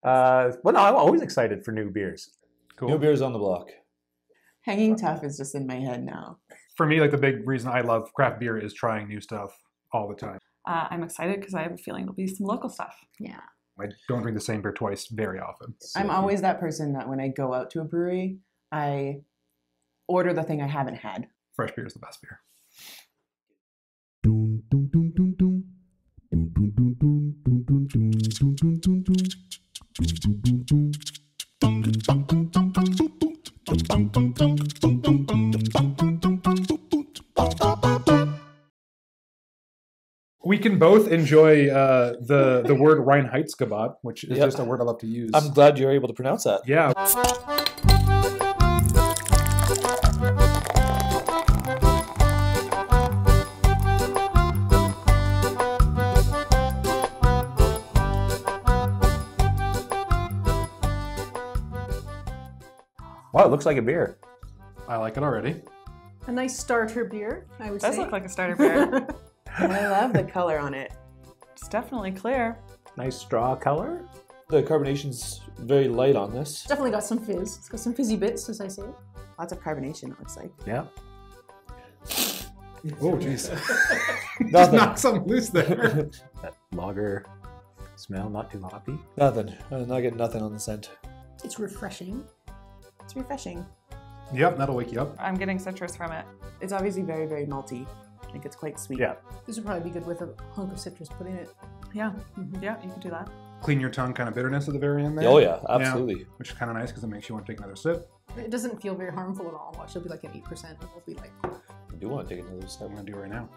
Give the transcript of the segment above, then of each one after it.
Well, no, I'm always excited for new beers. Cool. New beers on the block. Hanging Tough is just in my head now. For me, like the big reason I love craft beer is trying new stuff all the time. I'm excited because I have a feeling it'll be some local stuff. Yeah. I don't drink the same beer twice very often. I'm always that person that when I go out to a brewery, I order the thing I haven't had. Fresh beer is the best beer. We can both enjoy the word Reinheitsgebot, which is just a word I love to use. I'm glad you're able to pronounce that. Yeah. Wow, it looks like a beer. I like it already. A nice starter beer, I would It does say. look like a starter beer. I love the color on it. It's definitely clear. Nice straw color. The carbonation's very light on this. Definitely got some fizz. It's got some fizzy bits, as I say. Lots of carbonation, it looks like. Yeah. Oh, jeez. Just Nothing. knocked something loose there. That lager smell, not too hoppy. Nothing. I'm not getting nothing on the scent. It's refreshing. It's refreshing. Yep, that'll wake you up. I'm getting citrus from it. It's obviously very, very malty. I think it's quite sweet. Yeah. This would probably be good with a hunk of citrus put in it. Yeah, yeah, you can do that. Clean your tongue kind of bitterness at the very end there. Oh yeah, absolutely. Which is kind of nice because it makes you want to take another sip. It doesn't feel very harmful at all. Watch, it'll be like an 8%. It'll be like... I do want to take another That's step. what I'm going to do right now.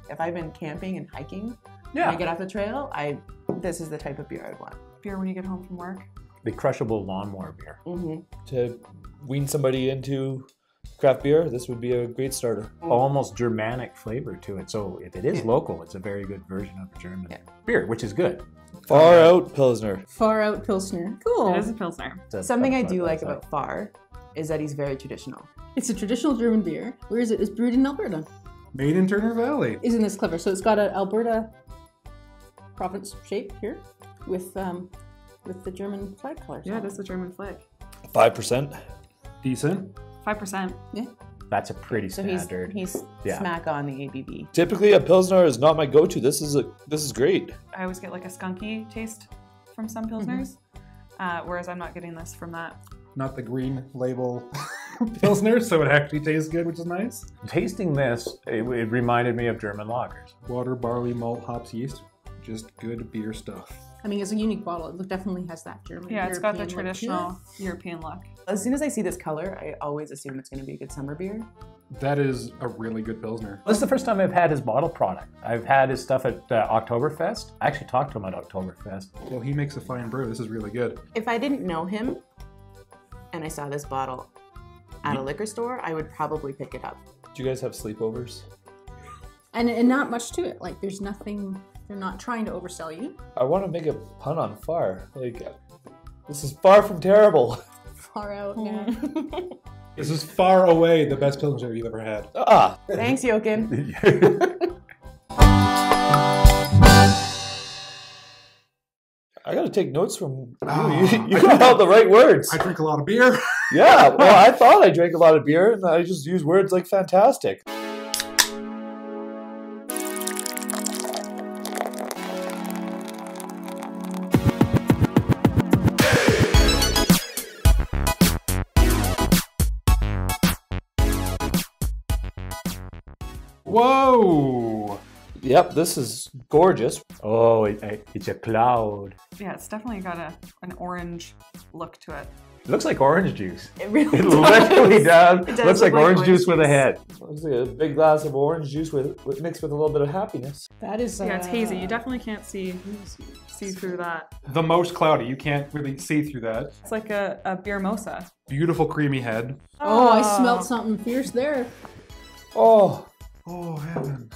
If I've been camping and hiking, Yeah. when I get off the trail, this is the type of beer I'd want. Beer when you get home from work. The crushable lawnmower beer. Mm-hmm. To wean somebody into craft beer, this would be a great starter. Almost Germanic flavor to it. So if it is local, it's a very good version of a German beer, which is good. Far Out Pilsner. Far Out Pilsner. Cool. It is a Pilsner. Something I do like about Fahr is that he's very traditional. It's a traditional German beer. Where is it? It's brewed in Alberta. Made in Turner Valley. Isn't this clever? So it's got an Alberta province shape here with the German flag colors. Yeah, it is the German flag. 5%. Decent. 5%. Yeah. That's a pretty So standard. he's smack on the ABV. Typically, a Pilsner is not my go-to. This is great. I always get like a skunky taste from some Pilsners, whereas I'm not getting this from that. Not the green label Pilsner, so it actually tastes good, which is nice. Tasting this, it reminded me of German lagers. Water, barley, malt, hops, yeast. Just good beer stuff. I mean, it's a unique bottle. It definitely has that German. Yeah, it's got the European look to it. traditional European look. As soon as I see this color, I always assume it's going to be a good summer beer. That is a really good Pilsner. This is the first time I've had his bottle product. I've had his stuff at Oktoberfest. I actually talked to him at Oktoberfest. Well, he makes a fine brew. This is really good. If I didn't know him and I saw this bottle at a liquor store, I would probably pick it up. Do you guys have sleepovers? And not much to it. Like, there's nothing... They're not trying to oversell you. I want to make a pun on far. Like, this is far from terrible. Far out, yeah. This is far away the best Pilsner you've ever had. Ah! Thanks, Jochen. I gotta take notes from you. You got all the right words. I drink a lot of beer. Yeah, well, I thought I drank a lot of beer, and I just use words like fantastic. Whoa! Yep, this is gorgeous. Oh, it's a cloud. Yeah, it's definitely got an orange look to it. It looks like orange juice. It really It does. literally does. It does Looks look like orange juice with a head. It's like a big glass of orange juice mixed with a little bit of happiness. That is... Yeah, it's hazy. You definitely can't see through that. The most cloudy. You can't really see through that. It's like a beer mosa. Beautiful creamy head. Oh, I smelled something fierce there. Oh, Oh, heaven.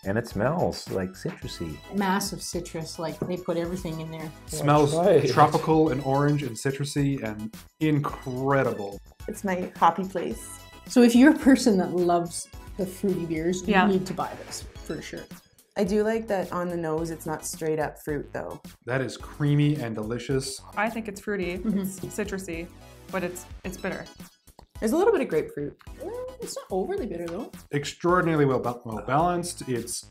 And it smells like citrusy. Massive citrus, like they put everything in there. Smells try it. tropical and orange and citrusy and incredible. It's my hoppy place. So if you're a person that loves the fruity beers, you Yeah. need to buy this, for sure. I do like that on the nose, it's not straight up fruit though. That is creamy and delicious. I think it's fruity, it's citrusy, but it's bitter. There's a little bit of grapefruit. It's not overly bitter though. Extraordinarily well balanced. It's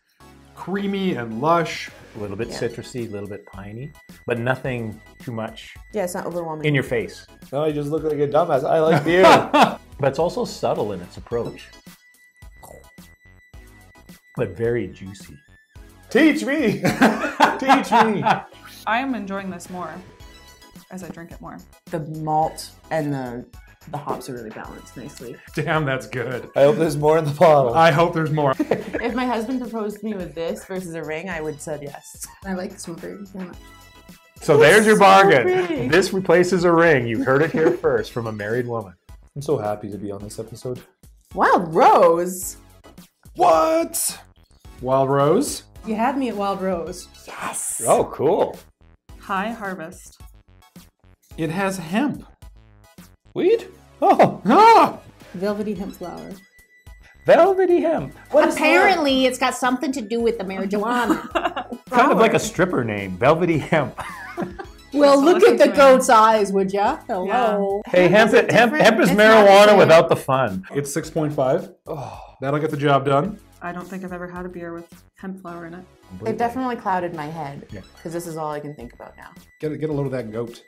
creamy and lush. A little bit citrusy, a little bit piney, but nothing too much Yeah, it's not overwhelming. in your face. No, you just look like a dumbass. I like beer. But it's also subtle in its approach. But very juicy. Teach me. Teach me. I am enjoying this more as I drink it more. The malt and the hops are really balanced nicely. Damn, that's good. I hope there's more in the bottle. I hope there's more. If my husband proposed to me with this versus a ring, I would said yes. I like this one very much. So there's your so bargain. pretty. This replaces a ring. You heard it here first from a married woman. I'm so happy to be on this episode. Wild Rose. What? Wild Rose? You had me at Wild Rose. Yes. Oh, cool. High Harvest. It has hemp. Weed? Oh. Ah! Velvety hemp flower. Velvety hemp. Apparently, it's got something to do with the marijuana. Kind of like a stripper name, Velvety Hemp. Well, So look at the listen to goat's eyes, would ya? Hello. Hey, hemp is different- marijuana it's not the same. without the fun. It's 6.5. Oh. That'll get the job done. I don't think I've ever had a beer with hemp flower in it. It definitely clouded my head Yeah. because this is all I can think about now. Get a load of that goat.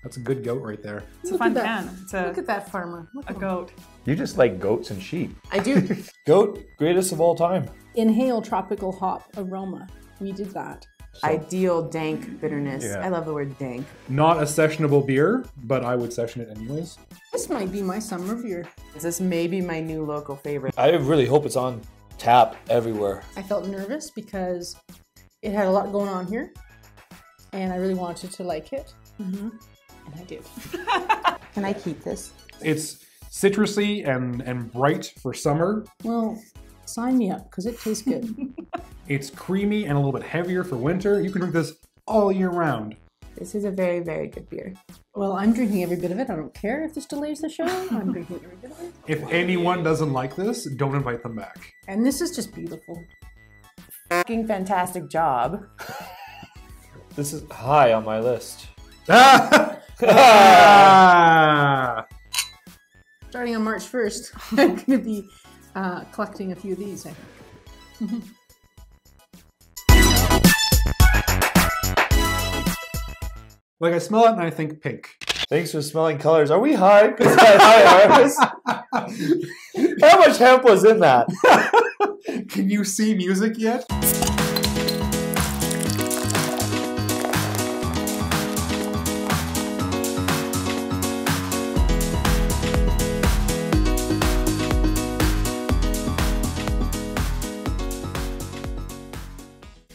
That's a good goat right there. It's a Look fun at that. can. It's Look a at that farmer. Look a at him. goat. You just like goats and sheep. I do. Goat, greatest of all time. Inhale tropical hop aroma. We did that. Ideal dank bitterness. Yeah. I love the word dank. Not a sessionable beer, but I would session it anyways. This might be my summer beer. This may be my new local favorite. I really hope it's on tap everywhere. I felt nervous because it had a lot going on here, and I really wanted to like it, and I did. Can I keep this? It's citrusy and bright for summer. Well, sign me up because it tastes good. It's creamy and a little bit heavier for winter. You can drink this all year round. This is a very, very good beer. Well, I'm drinking every bit of it. I don't care if this delays the show. I'm drinking every bit of it. If anyone doesn't like this, don't invite them back. And this is just beautiful. Fucking fantastic job. This is high on my list. Ah! Starting on March 1st, I'm going to be collecting a few of these, I think. Like I smell it and I think pink. Thanks for smelling colors. Are we high? Because high harvest. How much hemp was in that? Can you see music yet?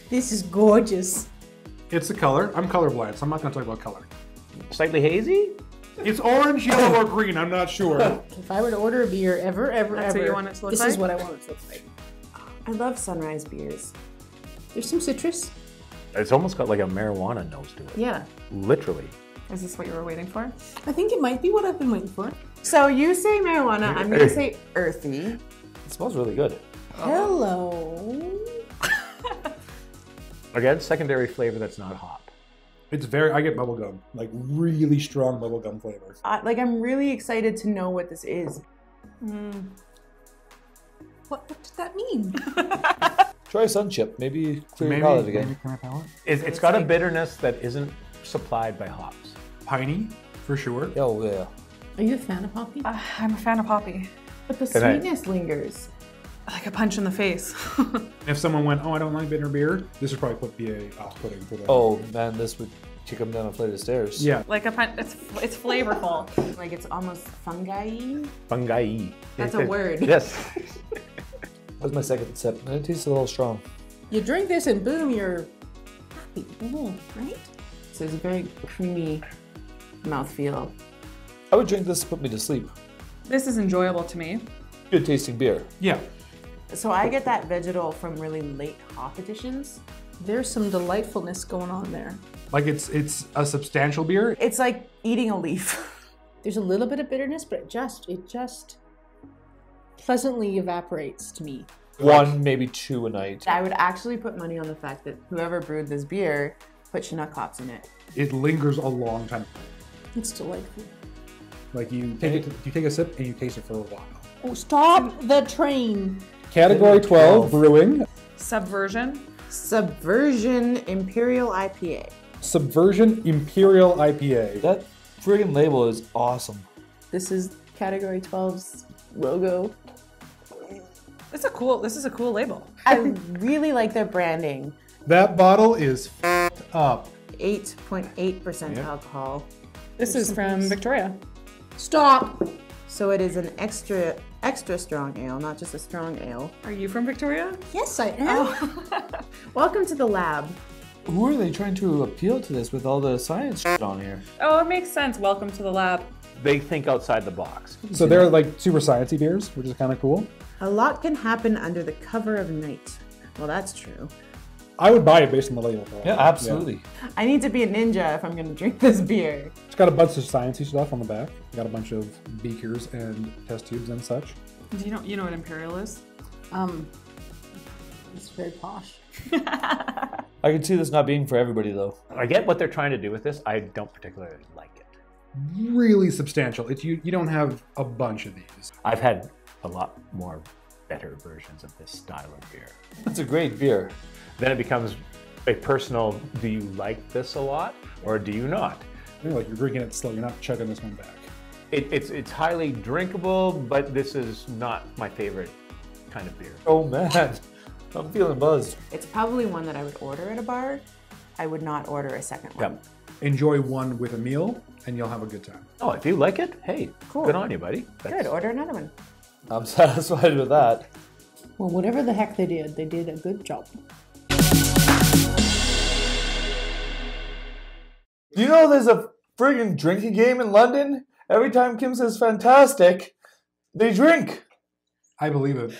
This is gorgeous. It's the color. I'm colorblind, so I'm not going to talk about color. Slightly hazy? It's orange, yellow, or green. I'm not sure. If I were to order a beer ever, That's ever, what you want it to look this like? is what I want it to look like. I love sunrise beers. There's some citrus. It's almost got like a marijuana nose to it. Yeah. Literally. Is this what you were waiting for? I think it might be what I've been waiting for. So you say marijuana, I'm going to say earthy. It smells really good. Hello. Again, secondary flavor that's not hop. It's very, I get bubblegum. Like really strong bubblegum flavor. I'm really excited to know what this is. What did that mean? Try sun chip. Maybe clear your Maybe, palate again. maybe clear my palate. It's got a bitterness that isn't supplied by hops. Piney, for sure. Oh, yeah. Are you a fan of hoppy? I'm a fan of hoppy. But the Good night. sweetness lingers. Like a punch in the face. If someone went, oh, I don't like bitter beer, this would probably be a off-putting for them. Oh, man, this would kick them down a flight of stairs. Yeah. Like a punch. It's flavorful. Like it's almost fungi. Fungi. That's a word. Yes. That was my second sip, and it tastes a little strong. You drink this and boom, you're happy. Right? So it's a very creamy mouthfeel. I would drink this to put me to sleep. This is enjoyable to me. Good tasting beer. Yeah. So I get that vegetal from really late hop additions. There's some delightfulness going on there. Like it's a substantial beer. It's like eating a leaf. There's a little bit of bitterness, but it just pleasantly evaporates to me. 1, maybe 2 a night. I would actually put money on the fact that whoever brewed this beer put Chinook hops in it. It lingers a long time. It's delightful. Like you take a sip and you taste it for a while. Oh, stop the train. Category 12 brewing. Subversion. Subversion Imperial IPA. Subversion Imperial IPA. That friggin' label is awesome. This is Category 12's logo. This is a cool label. I really like their branding. That bottle is f***ed up. 8.8% alcohol. This is from Victoria. Stop. So it is an extra strong ale, not just a strong ale. Are you from Victoria? Yes, I am. Welcome to the lab. Who are they trying to appeal to this with all the science shit on here? Oh, it makes sense. Welcome to the lab. They think outside the box. So they're like super sciencey beers, which is kind of cool. A lot can happen under the cover of night. Well, that's true. I would buy it based on the label. Though. Yeah, absolutely. I need to be a ninja if I'm going to drink this beer. It's got a bunch of sciencey stuff on the back. Got a bunch of beakers and test tubes and such. Do you know what Imperial is? It's very posh. I can see this not being for everybody though. I get what they're trying to do with this. I don't particularly like it. Really substantial. It's you don't have a bunch of these. I've had a lot more better versions of this style of beer. It's a great beer. Then it becomes a personal, do you like this a lot or do you not? You're drinking it slow. You're not chugging this one back. It's highly drinkable, but this is not my favorite kind of beer. Oh man, I'm feeling buzzed. It's probably one that I would order at a bar. I would not order a second one. Yep. Enjoy one with a meal, and you'll have a good time. Oh, if you like it, hey, Cool. good on you, buddy. Good, order another one. I'm satisfied with that. Well, whatever the heck they did a good job. Do you know there's a friggin' drinking game in London? Every time Kim says fantastic, they drink. I believe it.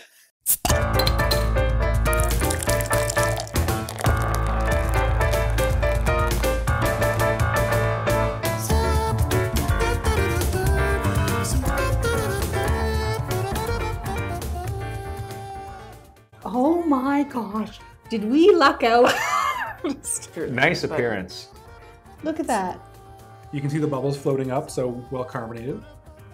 Oh my gosh. Did we luck out? Nice appearance. Look at that. You can see the bubbles floating up, so well carbonated.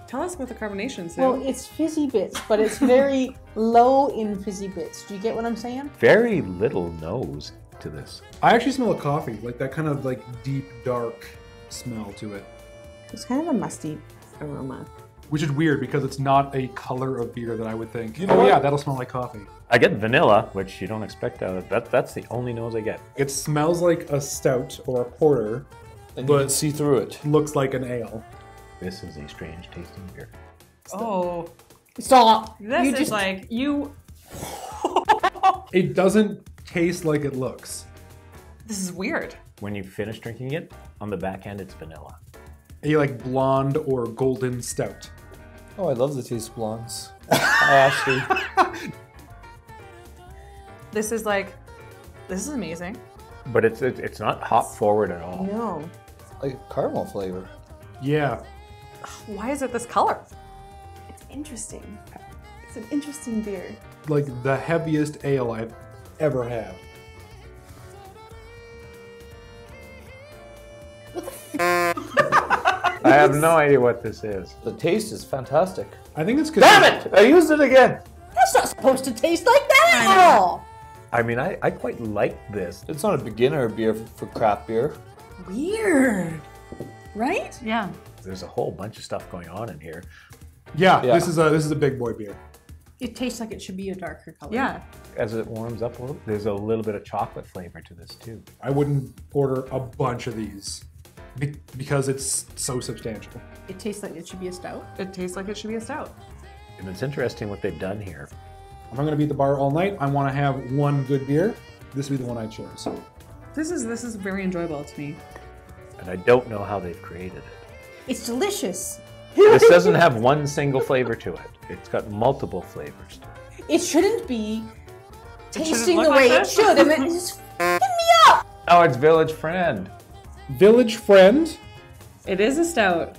Tell us about the carbonation, Sue. Well, it's fizzy bits, but it's very low in fizzy bits. Do you get what I'm saying? Very little nose to this. I actually smell a coffee, like that kind of like deep, dark smell to it. It's kind of a musty aroma. Which is weird because it's not a color of beer that I would think, You know oh what? yeah, that'll smell like coffee. I get vanilla, which you don't expect out of that. That's the only nose I get. It smells like a stout or a porter, And you But- can see through it. looks like an ale. This is a strange tasting beer. oh, Stop. this You is just- like you. It doesn't taste like it looks. This is weird. When you finish drinking it, on the back end, it's vanilla. A like blonde or golden stout. Oh, I love the taste of blondes. I actually. This is amazing. But it's not hop forward at all. No. Like caramel flavor. Yeah. Why is it this color? It's interesting. It's an interesting beer. Like the heaviest ale I've ever had. I have no idea what this is. The taste is fantastic. I think it's because Damn it! I used it again. That's not supposed to taste like that at all. I mean, I quite like this. It's not a beginner beer for craft beer. Weird. Right? Yeah. There's a whole bunch of stuff going on in here. Yeah, Yeah. this is a big boy beer. It tastes like it should be a darker color. Yeah. As it warms up a little, there's a little bit of chocolate flavor to this too. I wouldn't order a bunch of these because it's so substantial. It tastes like it should be a stout. It tastes like it should be a stout. And it's interesting what they've done here. If I'm gonna be at the bar all night, I want to have one good beer. This would be the one I chose. This is very enjoyable to me. And I don't know how they've created it. It's delicious. This doesn't have one single flavor to it. It's got multiple flavors. It shouldn't be shouldn't tasting look the like way it this. should. And then it's f***ing me up. Oh, it's Village Friend. Village Friend. It is a stout.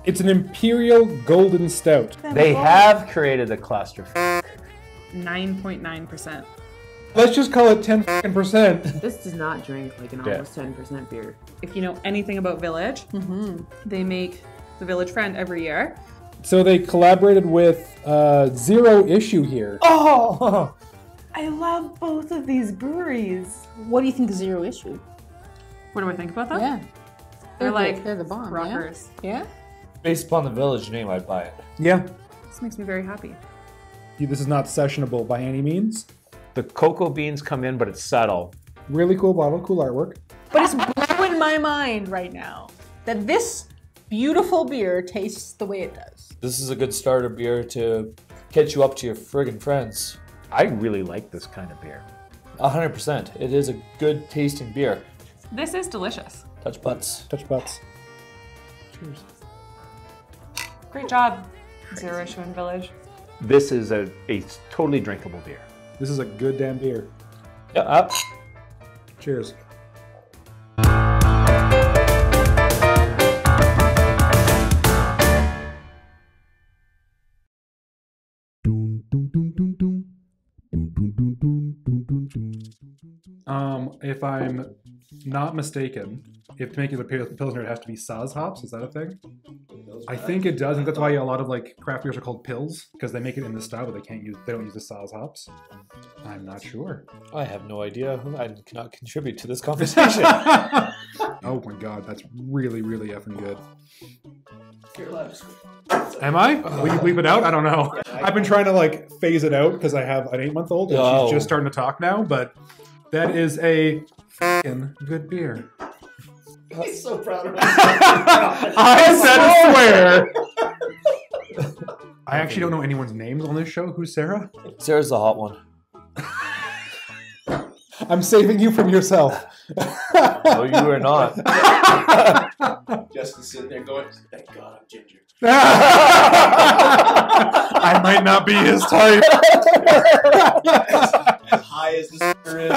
It's an Imperial Golden Stout. They have created a cluster. 9.9%. Let's just call it 10%. This does not drink like an almost 10% beer. If you know anything about Village, they make the Village Friend every year. So they collaborated with Zero Issue here. Oh, I love both of these breweries. what do you think of Zero Issue? What do I think about them? Yeah, They're like they're the bomb. rockers. Yeah. Based upon the Village name, I'd buy it. Yeah. This makes me very happy. This is not sessionable by any means. The cocoa beans come in, but it's subtle. Really cool bottle, cool artwork. But it's blowing my mind right now that this beautiful beer tastes the way it does. This is a good starter beer to catch you up to your friggin' friends. I really like this kind of beer. 100%. It is a good tasting beer. This is delicious. Touch butts. Touch butts. Cheers. Great job, Zero Issue and Village. This is a totally drinkable beer. This is a good damn beer. Yeah. Cheers. If I'm not mistaken, if to make it a Pilsner, it has to be Saaz hops. Is that a thing? I think it does, and that's why a lot of like craft beers are called Pils, because they make it in the style, but they don't use the Saaz hops. I'm not sure. I have no idea. I cannot contribute to this conversation. Oh my god, that's really, really effing good. Am I? Will you bleep it out? I don't know. I've been trying to like phase it out because I have an 8-month-old and she's just starting to talk now, but that is a fucking good beer. I'm so proud of myself. I said swear. I actually don't know anyone's names on this show. Who's Sarah? Sarah's the hot one. I'm saving you from yourself. No, you are not. Jessica's sitting there going, thank God I'm ginger. I might not be his type. As high as this beer is.